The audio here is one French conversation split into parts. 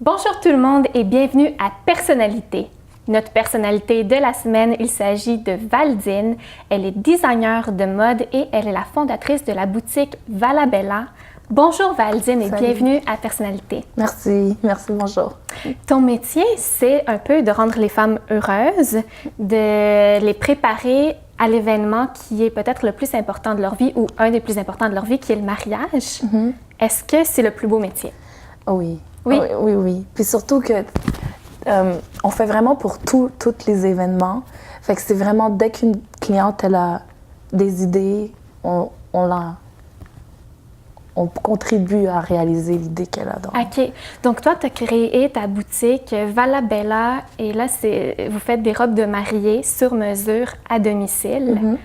Bonjour tout le monde et bienvenue à Personnalité. Notre personnalité de la semaine, il s'agit de Valdine. Elle est designer de mode et elle est la fondatrice de la boutique Valabella. Bonjour Valdine et bienvenue à Personnalité. Merci, bonjour. Ton métier, c'est un peu de rendre les femmes heureuses, de les préparer à l'événement qui est peut-être le plus important de leur vie ou un des plus importants de leur vie, qui est le mariage. Est-ce que c'est le plus beau métier? Oui. Oui? Oui. Puis surtout que on fait vraiment pour tous les événements. Fait que c'est vraiment, dès qu'une cliente elle a des idées, on contribue à réaliser l'idée qu'elle a. OK. Donc, toi, tu as créé ta boutique Valabella et là, vous faites des robes de mariée sur mesure à domicile.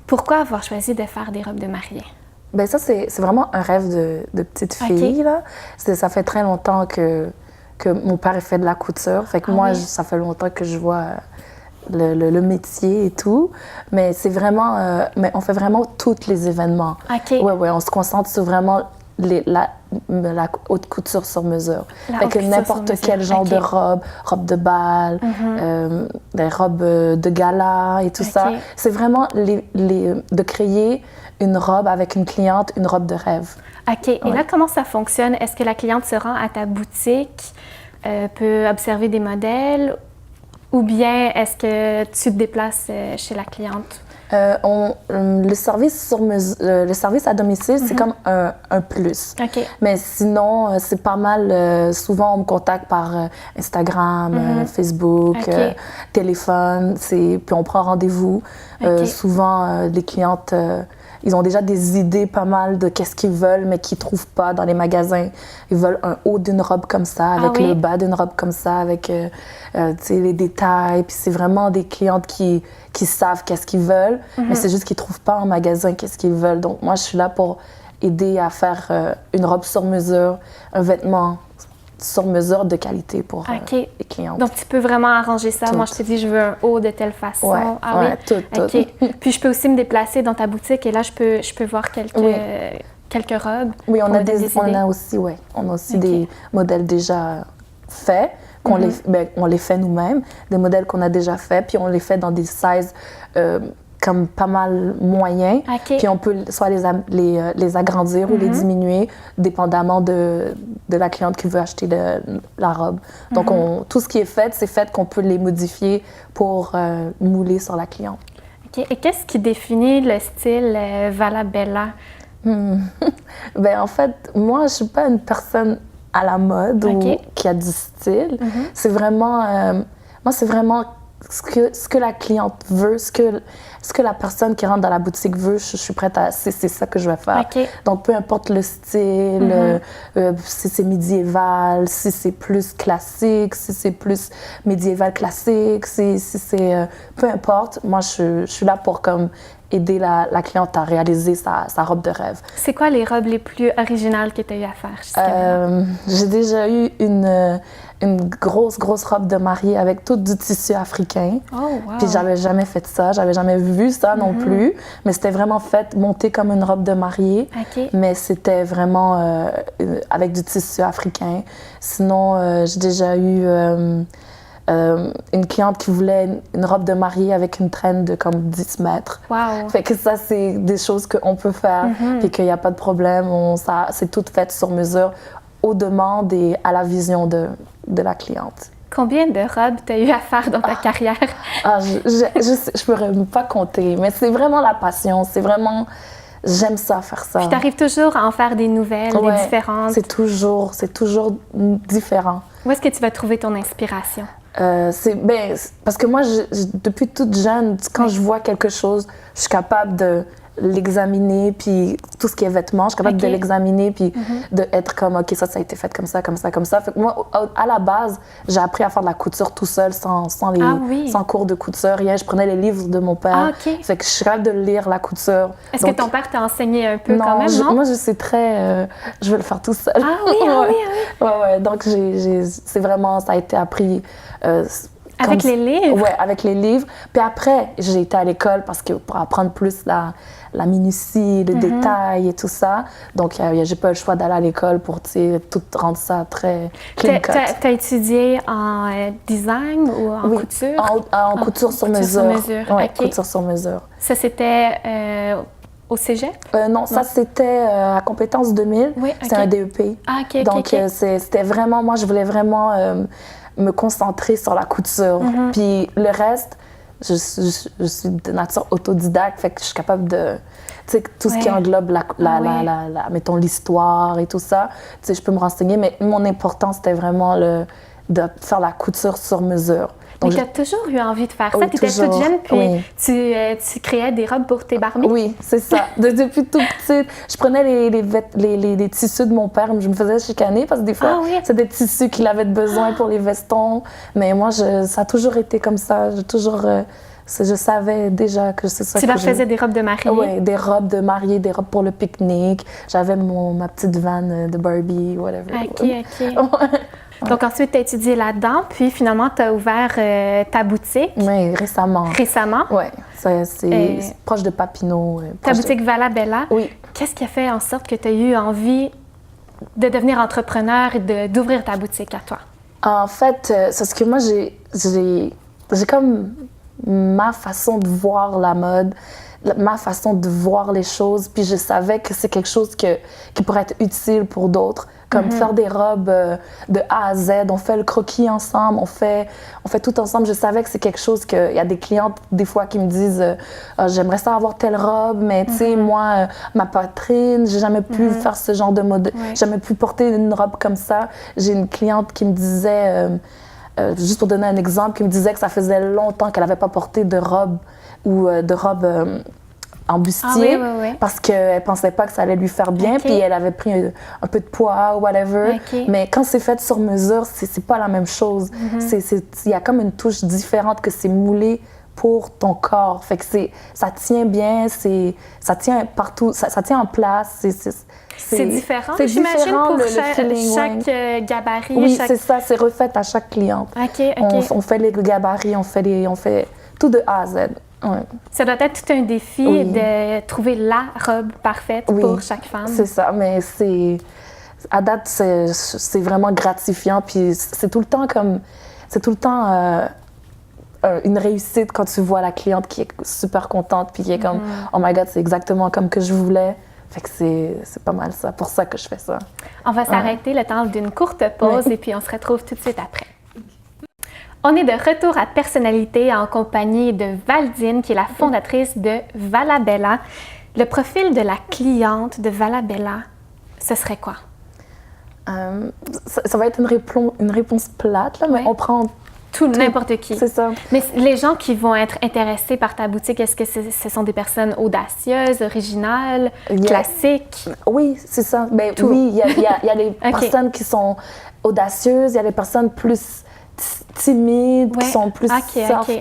Pourquoi avoir choisi de faire des robes de mariée? Bien, ça, c'est vraiment un rêve de petite fille. Là. Ça fait très longtemps que mon père fait de la couture. Fait que moi, ça fait longtemps que je vois le métier et tout. Mais c'est vraiment... mais on fait vraiment tous les événements. OK. Oui, on se concentre sur vraiment la haute couture sur mesure. Fait que n'importe quel genre de robe de bal, des robes de gala et tout ça. C'est vraiment de créer une robe avec une cliente, une robe de rêve. OK. Et là, comment ça fonctionne? Est-ce que la cliente se rend à ta boutique, peut observer des modèles ou bien est-ce que tu te déplaces chez la cliente? Le service à domicile, c'est comme un plus. OK. Mais sinon, c'est pas mal. Souvent, on me contacte par Instagram, Facebook, téléphone. Puis on prend rendez-vous. Souvent, les clientes, ils ont déjà des idées pas mal de qu'est-ce qu'ils veulent, mais qu'ils trouvent pas dans les magasins. Ils veulent un haut d'une robe comme ça, avec le bas d'une robe comme ça, avec les détails. Puis c'est vraiment des clientes qui savent qu'est-ce qu'ils veulent, mais c'est juste qu'ils trouvent pas en magasin qu'est-ce qu'ils veulent. Donc moi, je suis là pour aider à faire une robe sur mesure, un vêtement sur mesure de qualité pour les clientes. Donc, tu peux vraiment arranger ça. Moi, je te dis, je veux un haut de telle façon. Tout. Puis, je peux aussi me déplacer dans ta boutique et là, je peux voir quelques robes. Oui, on a aussi des modèles déjà faits. On les fait nous-mêmes, des modèles qu'on a déjà faits, puis on les fait dans des sizes comme pas mal moyens. Puis on peut soit les agrandir ou les diminuer, dépendamment de la cliente qui veut acheter la robe. Donc, tout ce qui est fait, c'est fait qu'on peut les modifier pour mouler sur la cliente. OK. Et qu'est-ce qui définit le style Valabella? En fait, moi, je suis pas une personne à la mode ou qui a du style. C'est vraiment... moi, c'est vraiment ce que la cliente veut, ce que la personne qui rentre dans la boutique veut, je suis prête à... C'est ça que je vais faire. Donc, peu importe le style, si c'est médiéval, si c'est plus classique, si c'est plus médiéval classique, si c'est... peu importe, moi, je suis là pour comme aider la cliente à réaliser sa robe de rêve. C'est quoi les robes les plus originales que tu as eu à faire jusqu'à J'ai déjà eu une grosse robe de mariée avec tout du tissu africain. Oh, wow. Puis j'avais jamais fait ça, j'avais jamais vu ça non plus. Mais c'était vraiment monté comme une robe de mariée. Mais c'était vraiment avec du tissu africain. Sinon, j'ai déjà eu une cliente qui voulait une robe de mariée avec une traîne de comme 10 mètres. Wow. Fait que ça, c'est des choses qu'on peut faire et qu'il n'y a pas de problème. C'est tout fait sur mesure, aux demandes et à la vision de la cliente. Combien de robes tu as eu à faire dans ta carrière? Je pourrais pas compter, mais c'est vraiment la passion. C'est vraiment... J'aime ça, faire ça. Puis tu arrives toujours à en faire des nouvelles, des différentes. C'est toujours différent. Où est-ce que tu vas trouver ton inspiration? Parce que moi, depuis toute jeune, quand je vois quelque chose, je suis capable de l'examiner, puis tout ce qui est vêtements, je suis capable de l'examiner, puis d'être comme, OK, ça a été fait comme ça. Fait que moi, à la base, j'ai appris à faire de la couture tout seul, sans cours de couture, rien. Je prenais les livres de mon père. Fait que je suis capable de lire la couture. Est-ce que ton père t'a enseigné un peu quand même, non? Moi, je suis très... je veux le faire tout seul. Ah oui, Ouais. Donc, c'est vraiment... Ça a été appris Avec les livres? Oui, avec les livres. Puis après, j'ai été à l'école parce que pour apprendre plus la minutie, le détail et tout ça. Donc, j'ai pas eu le choix d'aller à l'école pour tout rendre ça très clean cut. Tu as étudié en design ou en couture? En couture sur mesure. Oui, okay. Couture sur mesure. Ça, c'était au cégep? Non, ça, c'était à Compétences 2000. Oui, C'était un DEP. Ah, OK, Donc, c'était vraiment... Moi, je voulais vraiment me concentrer sur la couture. Puis le reste... Je suis de nature autodidacte, fait que je suis capable de... Tu sais, tout ce qui englobe, mettons, l'histoire et tout ça, tu sais, je peux me renseigner, mais mon important, c'était vraiment de faire la couture sur mesure. Donc, tu as toujours eu envie de faire ça? Tu étais toute jeune, puis tu créais des robes pour tes Barbies? Oui, c'est ça. Depuis toute petite, je prenais les tissus de mon père, je me faisais chicaner parce que des fois, c'est des tissus qu'il avait besoin pour les vestons. Mais moi, ça a toujours été comme ça. J'ai toujours... je savais déjà que c'est ça que je... Tu leur faisais des robes de mariée? Oui, des robes de mariée, des robes pour le pique-nique. J'avais ma petite vanne de Barbie, whatever. OK. Donc ensuite, tu as étudié là-dedans, puis finalement, tu as ouvert ta boutique. Oui, récemment. Récemment? Oui, c'est proche de Papineau. Ta boutique Valabella. Oui. Qu'est-ce qui a fait en sorte que tu as eu envie de devenir entrepreneur et d'ouvrir ta boutique à toi? En fait, c'est ce que moi, j'ai comme ma façon de voir la mode, ma façon de voir les choses, puis je savais que c'est quelque chose qui pourrait être utile pour d'autres. Comme faire des robes de A à Z, on fait le croquis ensemble, on fait tout ensemble. Je savais que c'est quelque chose il y a des clientes des fois qui me disent j'aimerais ça avoir telle robe, mais tu sais, moi, ma poitrine, j'ai jamais pu faire ce genre de mode, j'ai jamais pu porter une robe comme ça. J'ai une cliente qui me disait, juste pour donner un exemple, qui me disait que ça faisait longtemps qu'elle n'avait pas porté de robe ou de robe en bustier parce qu'elle ne pensait pas que ça allait lui faire bien, puis elle avait pris un peu de poids ou whatever. Mais quand c'est fait sur mesure, c'est pas la même chose. Il y a comme une touche différente que c'est moulé pour ton corps. Fait que ça tient bien, ça tient partout, ça tient en place. C'est différent, j'imagine, pour chaque gabarit. Oui, c'est ça, c'est refait à chaque cliente. On fait les gabarits, on fait tout de A à Z. Ouais. Ça doit être tout un défi de trouver la robe parfaite pour chaque femme. C'est ça, mais à date, c'est vraiment gratifiant. Puis c'est tout le temps une réussite quand tu vois la cliente qui est super contente puis qui est comme oh my God, c'est exactement comme que je voulais. Fait que c'est pas mal ça, pour ça que je fais ça. On va s'arrêter le temps d'une courte pause et puis on se retrouve tout de suite après. On est de retour à Personnalité en compagnie de Valdine, qui est la fondatrice de Valabella. Le profil de la cliente de Valabella, ce serait quoi? Ça va être une réponse plate, là, mais on prend n'importe qui. C'est ça. Mais les gens qui vont être intéressés par ta boutique, est-ce que ce sont des personnes audacieuses, originales, classiques? Oui, c'est ça. Ben, oui, il y a des personnes qui sont audacieuses, il y a des personnes plus timides, qui sont plus soft,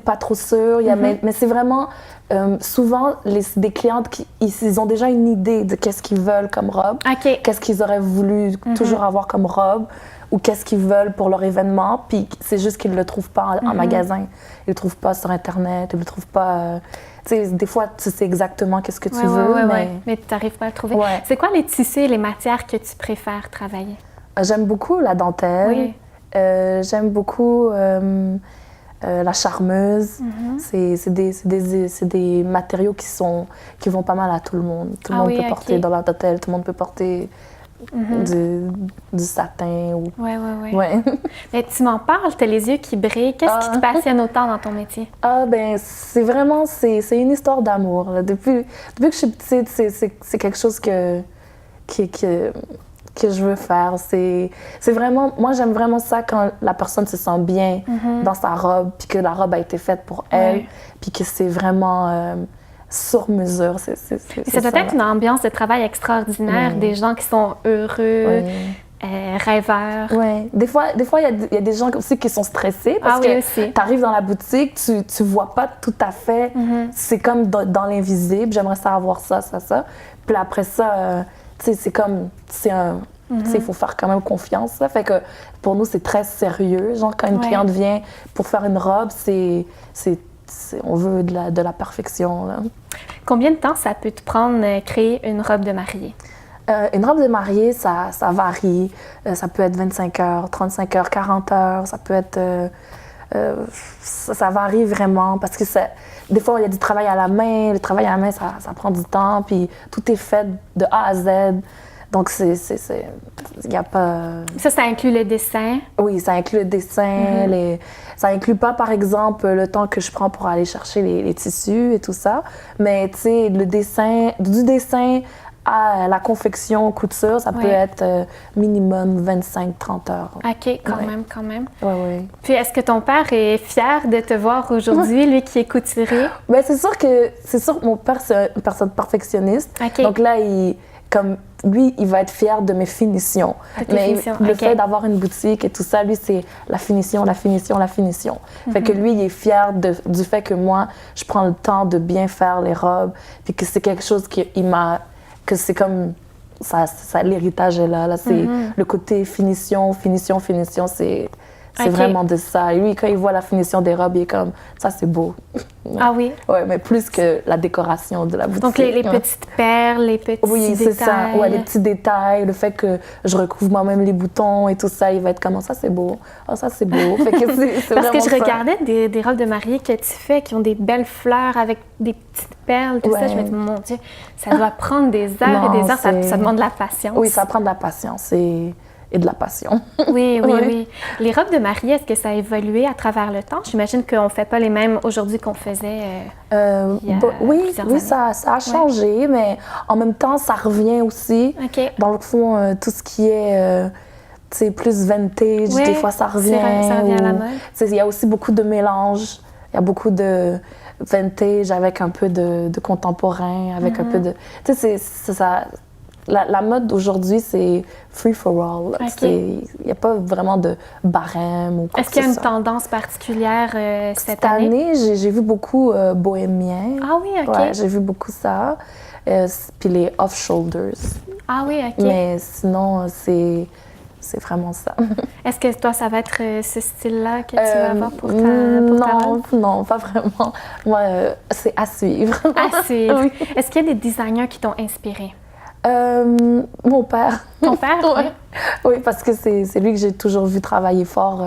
pas trop sûres. Mais c'est vraiment... souvent, des clientes ils ont déjà une idée de qu'est-ce qu'ils veulent comme robe, qu'est-ce qu'ils auraient voulu toujours avoir comme robe, ou qu'est-ce qu'ils veulent pour leur événement, puis c'est juste qu'ils ne le trouvent pas en magasin. Ils ne le trouvent pas sur Internet, ils ne le trouvent pas... des fois, tu sais exactement qu'est-ce que tu veux, mais tu n'arrives pas à le trouver. C'est quoi les tissus et les matières que tu préfères travailler? J'aime beaucoup la dentelle. J'aime beaucoup la charmeuse. C'est des matériaux qui vont pas mal à tout le monde. Tout le monde peut porter dans la dentelle, tout le monde peut porter du satin. Mais tu m'en parles, tu as les yeux qui brillent. Qu'est-ce qui te passionne autant dans ton métier? C'est vraiment, c'est une histoire d'amour. Depuis que je suis petite, c'est quelque chose que je veux faire. C'est vraiment... Moi, j'aime vraiment ça quand la personne se sent bien dans sa robe, puis que la robe a été faite pour elle, puis que c'est vraiment sur mesure. Ça doit être une ambiance de travail extraordinaire, des gens qui sont heureux, rêveurs. Oui. Des fois, il y a des gens aussi qui sont stressés parce que tu arrives dans la boutique, tu vois pas tout à fait. C'est comme dans l'invisible. J'aimerais ça avoir ça. Puis après ça... c'est comme, c'est Il faut faire quand même confiance. Ça fait que pour nous, c'est très sérieux. Genre, quand une cliente vient pour faire une robe, on veut de la perfection. Là. Combien de temps ça peut te prendre créer une robe de mariée? Une robe de mariée, ça varie. Ça peut être 25 heures, 35 heures, 40 heures. Ça peut être... ça varie vraiment parce que des fois, il y a du travail à la main. Le travail à la main, ça prend du temps. Puis tout est fait de A à Z. Donc, il n'y a pas... Ça inclut le dessin? Oui, ça inclut le dessin. Ça inclut pas, par exemple, le temps que je prends pour aller chercher les tissus et tout ça. Mais, tu sais, du dessin à la confection, couture, ça peut être minimum 25-30 heures. OK, quand même. Oui. Puis, est-ce que ton père est fier de te voir aujourd'hui, lui qui est couturier? Bien, c'est sûr que mon père, c'est une personne perfectionniste. Okay. Donc là, lui, il va être fier de mes finitions. Mais le fait d'avoir une boutique et tout ça, lui, c'est la finition. Fait que lui, il est fier du fait que moi, je prends le temps de bien faire les robes, puis que c'est quelque chose que c'est comme ça l'héritage est là. C'est le côté finition, c'est vraiment de ça. Et lui, quand il voit la finition des robes, il est comme, ça, c'est beau. Ah oui? Oui, mais plus que la décoration de la boutique. Donc, les petites perles, les petits détails. Oui, c'est ça. Ouais, les petits détails, le fait que je recouvre moi-même les boutons et tout ça, il va être comme, ça, c'est beau. Ah, ça, c'est beau. Fait que c'est parce que je regardais des robes de mariée que tu fais, qui ont des belles fleurs avec des petites perles, tout ça. Je me dis, mon Dieu, ça doit prendre des heures et des heures. Ça demande de la patience. Oui, ça prend de la patience et de la passion. Oui. Les robes de mariée, est-ce que ça a évolué à travers le temps? J'imagine qu'on ne fait pas les mêmes aujourd'hui qu'on faisait oui, ça a changé, mais en même temps, ça revient aussi. Okay. Dans le fond, tout ce qui est plus vintage, des fois, ça revient. Ça revient à la mode. Il y a aussi beaucoup de mélanges. Il y a beaucoup de vintage avec un peu de contemporain, avec un peu de... Tu sais, ça... La mode d'aujourd'hui, c'est free for all. Il n'y a pas vraiment de barème ou quoi que ce soit. Est-ce qu'il y a une tendance particulière cette année? Cette année, j'ai vu beaucoup bohémien. Ah oui, OK. Ouais, j'ai vu beaucoup ça. Puis les off-shoulders. Ah oui, OK. Mais sinon, c'est vraiment ça. Est-ce que toi, ça va être ce style-là que tu vas avoir pour ta robe? Non, pas vraiment. Moi, c'est à suivre. À suivre. Oui. Est-ce qu'il y a des designers qui t'ont inspiré? Mon père. Ton père? Oui. Oui, parce que c'est lui que j'ai toujours vu travailler fort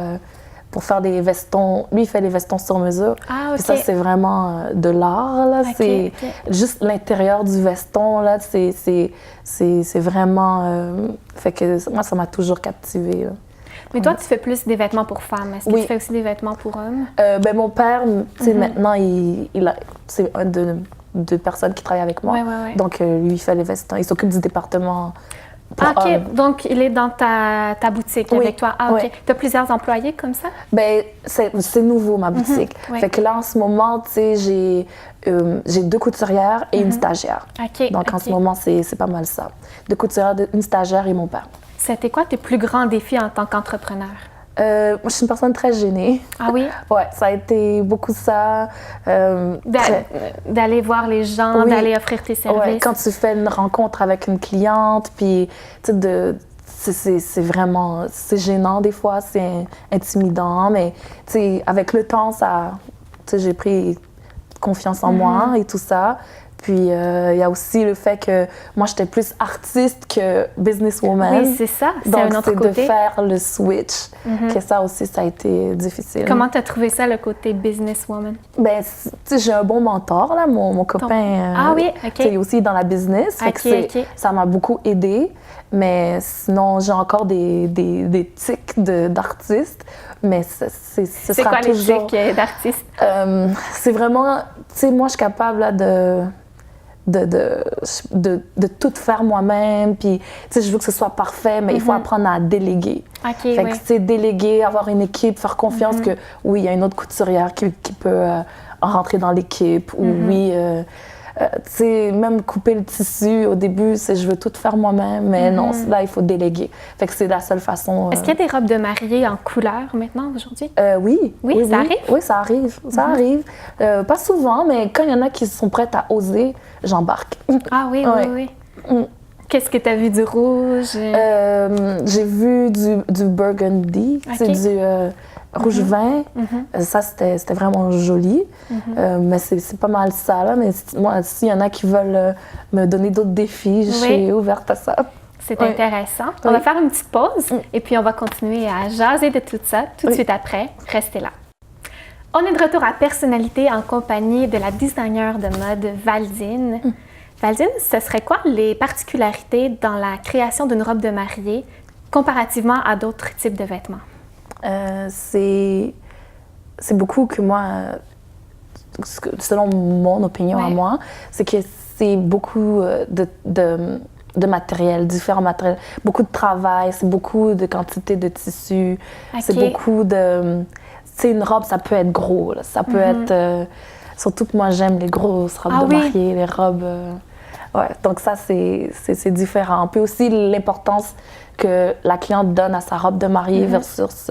pour faire des vestons. Lui, il fait les vestons sur mesure. Ah, OK. Puis ça, c'est vraiment de l'art, là. Okay, juste l'intérieur du veston, là, c'est vraiment... fait que moi, ça m'a toujours captivée, là. Mais toi, tu fais plus des vêtements pour femmes. Est-ce que tu fais aussi des vêtements pour hommes? Ben, mon père, tu sais, maintenant, c'est un de personnes qui travaillent avec moi. Ouais. Donc, lui, il fait les vestons. Il s'occupe du département pour OK. hommes. Donc, il est dans ta boutique avec toi. Ah, OK. Oui. Tu as plusieurs employés comme ça? Ben, c'est nouveau, ma boutique. Oui. Fait que là, en ce moment, tu sais, j'ai 2 couturières et une stagiaire. OK. Donc, en ce moment, c'est pas mal ça. 2 couturières, une stagiaire et mon père. C'était quoi tes plus grands défis en tant qu'entrepreneur? Moi, je suis une personne très gênée. Ah oui? Ouais, ça a été beaucoup ça. D'aller voir les gens, d'aller offrir tes services. Ouais, quand tu fais une rencontre avec une cliente, puis tu sais, c'est vraiment, c'est gênant des fois, c'est intimidant, mais tu sais, avec le temps, j'ai pris confiance en moi et tout ça. Puis, il y a aussi le fait que moi, j'étais plus artiste que businesswoman. Oui, c'est ça. C'est donc, un autre côté. de faire le switch, que ça aussi, ça a été difficile. Comment tu as trouvé ça, le côté businesswoman? Ben, tu sais, j'ai un bon mentor, là, mon copain. Ah oui, OK. Il est aussi dans la business. Fait que ça m'a beaucoup aidée. Mais sinon, j'ai encore des tics d'artiste. Mais ce sera quoi toujours... les tics d'artiste? C'est vraiment... Tu sais, moi, je suis capable là, de tout faire moi-même. Puis, tu sais, je veux que ce soit parfait, mais il faut apprendre à déléguer. OK, fait que, tu sais, déléguer, avoir une équipe, faire confiance que, oui, il y a une autre couturière qui peut rentrer dans l'équipe. Ou oui, tu sais, même couper le tissu, au début, je veux tout faire moi-même. Mais non, là, il faut déléguer. Fait que c'est la seule façon... Est-ce qu'il y a des robes de mariée en couleur maintenant, aujourd'hui? Oui. Oui, ça arrive? Oui, ça arrive. Ça arrive. Pas souvent, mais quand il y en a qui sont prêtes à oser, j'embarque. Ah oui. Qu'est-ce que tu as vu du rouge? J'ai vu du burgundy, c'est du rouge vin. Ça, c'était vraiment joli. Mais c'est pas mal ça, là. Mais moi, s'il y en a qui veulent me donner d'autres défis, je suis ouverte à ça. C'est intéressant. On va faire une petite pause et puis on va continuer à jaser de tout ça tout de suite après. Restez là. On est de retour à Personnalité en compagnie de la designer de mode Valdine. Valdine, ce serait quoi les particularités dans la création d'une robe de mariée comparativement à d'autres types de vêtements? C'est beaucoup que moi, selon mon opinion à moi, c'est que c'est beaucoup de matériel, différents matériels, beaucoup de travail, c'est beaucoup de quantité de tissu, c'est beaucoup de... Tu sais, une robe, ça peut être gros, là. Ça peut être... surtout que moi, j'aime les grosses robes de mariée, les robes... ouais, donc ça, c'est différent. Puis aussi, l'importance que la cliente donne à sa robe de mariée versus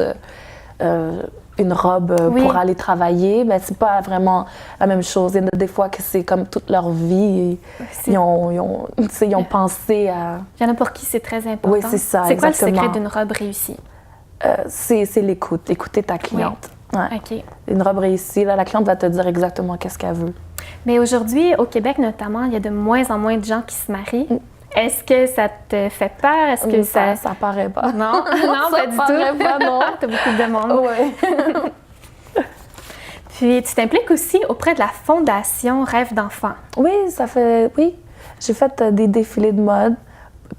une robe pour aller travailler, ben, c'est pas vraiment la même chose. Il y en a des fois que c'est comme toute leur vie. Ils ont pensé à... Il y en a pour qui c'est très important. Oui, c'est ça, C'est quoi le secret d'une robe réussie? C'est l'écoute, écouter ta cliente. Ouais. OK. Une robe réussie, là, la cliente va te dire exactement qu'est-ce qu'elle veut. Mais aujourd'hui, au Québec notamment, il y a de moins en moins de gens qui se marient. Est-ce que ça te fait peur? Est-ce que ça paraît pas. Non, non, pas du tout. Ça paraît pas, non. T'as beaucoup de demandes. Oui. Puis, tu t'impliques aussi auprès de la Fondation Rêve d'enfant. Oui, j'ai fait des défilés de mode.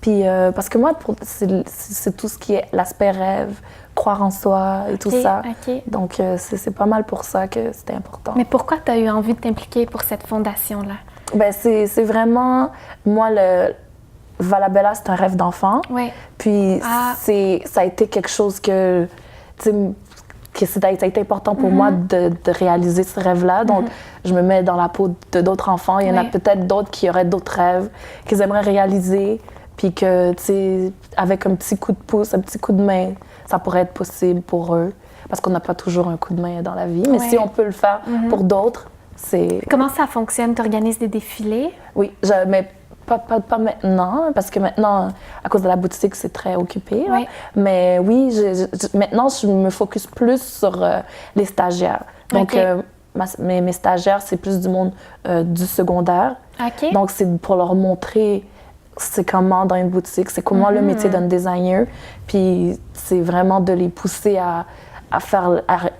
Puis, parce que moi, c'est tout ce qui est l'aspect rêve, croire en soi et tout ça. Donc, c'est pas mal pour ça que c'était important. Mais pourquoi tu as eu envie de t'impliquer pour cette fondation-là? Ben, c'est vraiment... Moi, Valabella, c'est un rêve d'enfant. Oui. Puis, ça a été quelque chose que ça a été important pour moi de réaliser ce rêve-là. Donc, je me mets dans la peau d'autres enfants. Il y en a peut-être d'autres qui auraient d'autres rêves qu'ils aimeraient réaliser. Puis que, tu sais, avec un petit coup de pouce, un petit coup de main, ça pourrait être possible pour eux. Parce qu'on n'a pas toujours un coup de main dans la vie. Mais si on peut le faire pour d'autres, c'est... Comment ça fonctionne? Tu organises des défilés? Oui, mais pas maintenant, parce que maintenant, à cause de la boutique, c'est très occupé. Oui. Mais oui, maintenant, je me focus plus sur les stagiaires. Donc, mes stagiaires, c'est plus du monde du secondaire. Donc, c'est pour leur montrer c'est comment dans une boutique, c'est comment le métier d'un designer. Puis, c'est vraiment de les pousser à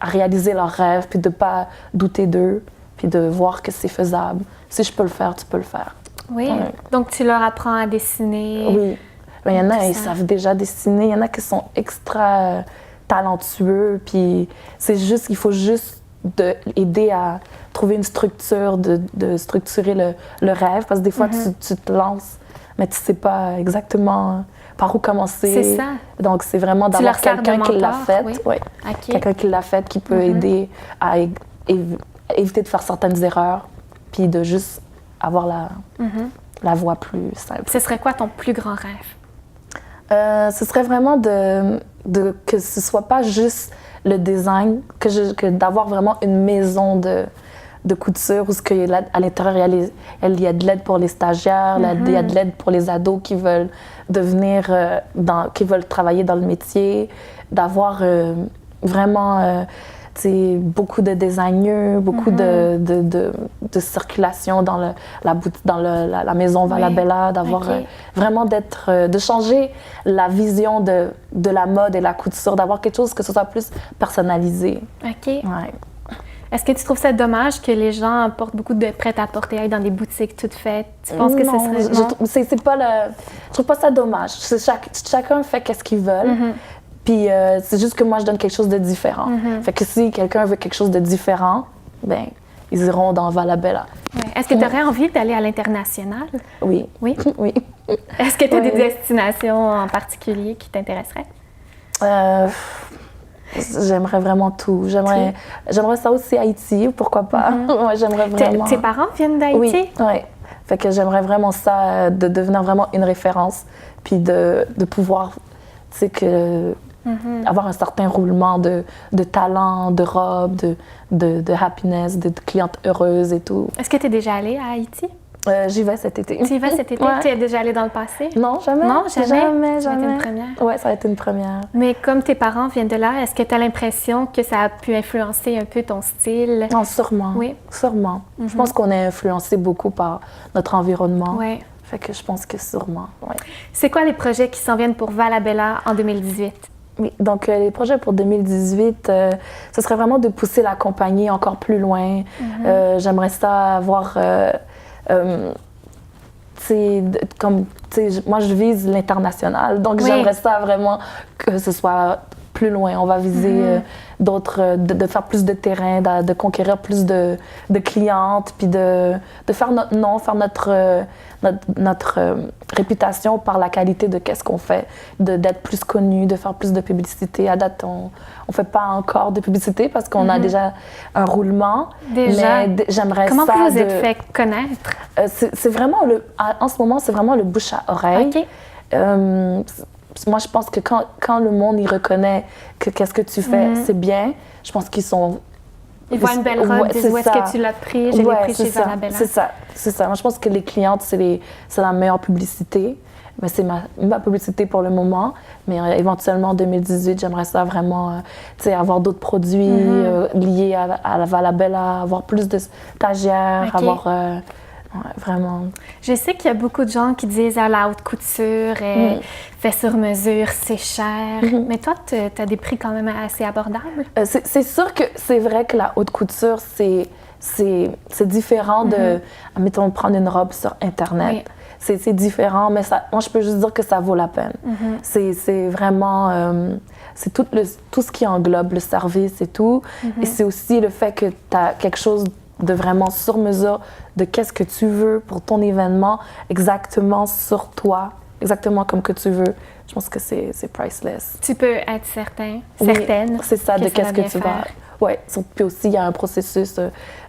réaliser leurs rêves, puis de ne pas douter d'eux, puis de voir que c'est faisable. Si je peux le faire, tu peux le faire. Oui, donc tu leur apprends à dessiner. Oui, il y en a, ils savent déjà dessiner. Il y en a qui sont extra talentueux. Puis il faut juste aider à trouver une structure, de structurer le rêve. Parce que des fois, tu te lances, mais tu ne sais pas exactement par où commencer. C'est ça. Donc, c'est vraiment d'avoir quelqu'un qui l'a fait. Oui. Quelqu'un qui l'a fait, qui peut aider à éviter de faire certaines erreurs, puis de juste avoir la voie plus simple. Ce serait quoi ton plus grand rêve? Ce serait vraiment que ce soit pas juste le design, que d'avoir vraiment une maison de couture où à l'intérieur, il y a de l'aide pour les stagiaires, il y a de l'aide pour les ados qui veulent qui veulent travailler dans le métier, d'avoir vraiment... beaucoup de designers, beaucoup de circulation dans la maison Valabella, d'avoir vraiment de changer la vision de la mode et la couture, d'avoir quelque chose que ce soit plus personnalisé. OK. Ouais. Est-ce que tu trouves ça dommage que les gens portent beaucoup de prêt-à-porter, aillent dans des boutiques toutes faites? Tu penses que ce serait... Je trouve pas ça dommage. Chacun fait ce qu'il veut. Puis c'est juste que moi, je donne quelque chose de différent. Fait que si quelqu'un veut quelque chose de différent, ben ils iront dans Valabella. Ouais. Est-ce que tu aurais envie d'aller à l'international? Oui. Oui? Oui. Est-ce que tu as des destinations en particulier qui t'intéresseraient? J'aimerais vraiment tout. J'aimerais ça aussi Haïti, pourquoi pas. Ouais, j'aimerais vraiment... Tes parents viennent d'Haïti? Oui. Fait que j'aimerais vraiment ça, de devenir vraiment une référence, puis de pouvoir, tu sais, avoir un certain roulement de talent, de robe, de happiness, de clientes heureuses et tout. Est-ce que tu es déjà allée à Haïti? J'y vais cet été. Tu y vas cet été? Ouais. Tu es déjà allée dans le passé? Non, jamais. Non, jamais? Ça va être une Jamais. première? Oui, ça va être une première. Mais comme tes parents viennent de là, est-ce que tu as l'impression que ça a pu influencer un peu ton style? Non, sûrement. Oui. Sûrement. Je pense qu'on est influencé beaucoup par notre environnement. Oui. Fait que je pense que sûrement, oui. C'est quoi les projets qui s'en viennent pour Valabella en 2018? Oui, donc les projets pour 2018, ce serait vraiment de pousser la compagnie encore plus loin. J'aimerais ça avoir, moi je vise l'international, donc j'aimerais ça vraiment que ce soit plus loin. On va viser d'autres, de faire plus de terrain, de conquérir plus de clientes, puis de faire notre nom, faire notre réputation par la qualité de qu'est-ce qu'on fait, d'être plus connu, de faire plus de publicité. À date, on fait pas encore de publicité parce qu'on a déjà un roulement. Déjà? Mais j'aimerais ça. Comment vous êtes fait connaître? C'est vraiment en ce moment, c'est vraiment le bouche à oreille. OK. Moi, je pense que quand le monde, il reconnaît que qu'est-ce que tu fais, c'est bien, je pense qu'ils sont... Ils voient une belle robe, ils disent où est-ce que tu l'as pris, je l'ai pris chez Valabella. C'est ça. Moi, je pense que les clientes, c'est la meilleure publicité. Mais c'est ma publicité pour le moment. Mais éventuellement, en 2018, j'aimerais ça vraiment avoir d'autres produits liés à la Valabella, avoir plus de stagiaires, avoir... vraiment. Je sais qu'il y a beaucoup de gens qui disent la haute couture, fait sur mesure, c'est cher. Mais toi, tu as des prix quand même assez abordables. C'est sûr que c'est vrai que la haute couture, c'est différent de, admettons, prendre une robe sur Internet. Oui. C'est différent, mais moi, je peux juste dire que ça vaut la peine. C'est vraiment... c'est tout ce qui englobe le service et tout. Et c'est aussi le fait que tu as quelque chose de vraiment sur mesure de qu'est-ce que tu veux pour ton événement, exactement sur toi, exactement comme que tu veux. Je pense que c'est priceless. Tu peux être certaine. C'est ça, de qu'est-ce que tu vas... Oui, puis aussi, il y a un processus.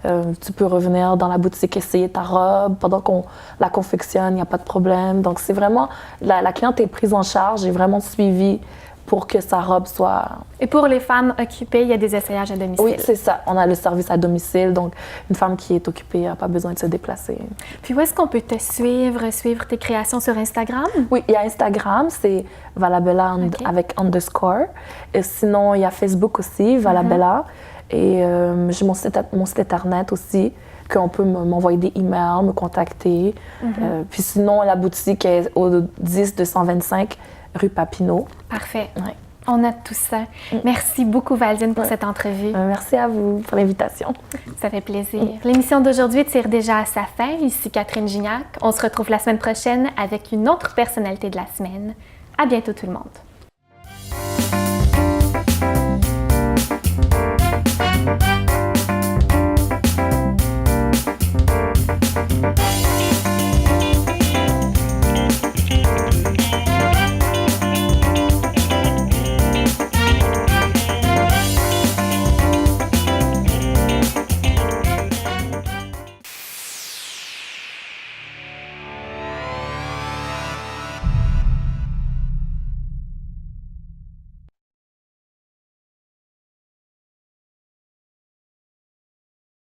Tu peux revenir dans la boutique, essayer ta robe pendant qu'on la confectionne, il n'y a pas de problème. Donc, c'est vraiment... La cliente est prise en charge et vraiment suivie pour que sa robe soit... Et pour les femmes occupées, il y a des essayages à domicile. Oui, c'est ça. On a le service à domicile, donc une femme qui est occupée n'a pas besoin de se déplacer. Puis où est-ce qu'on peut te suivre tes créations sur Instagram? Oui, il y a Instagram, c'est Valabella avec _. Et sinon, il y a Facebook aussi, Valabella. Et j'ai mon site internet aussi, qu'on peut m'envoyer des emails, me contacter. Puis sinon, la boutique est au 10-225 rue Papineau. Parfait. Ouais. On note tout ça. Merci beaucoup, Valdine, pour cette entrevue. Merci à vous pour l'invitation. Ça fait plaisir. L'émission d'aujourd'hui tire déjà à sa fin. Ici Catherine Gignac. On se retrouve la semaine prochaine avec une autre personnalité de la semaine. À bientôt, tout le monde.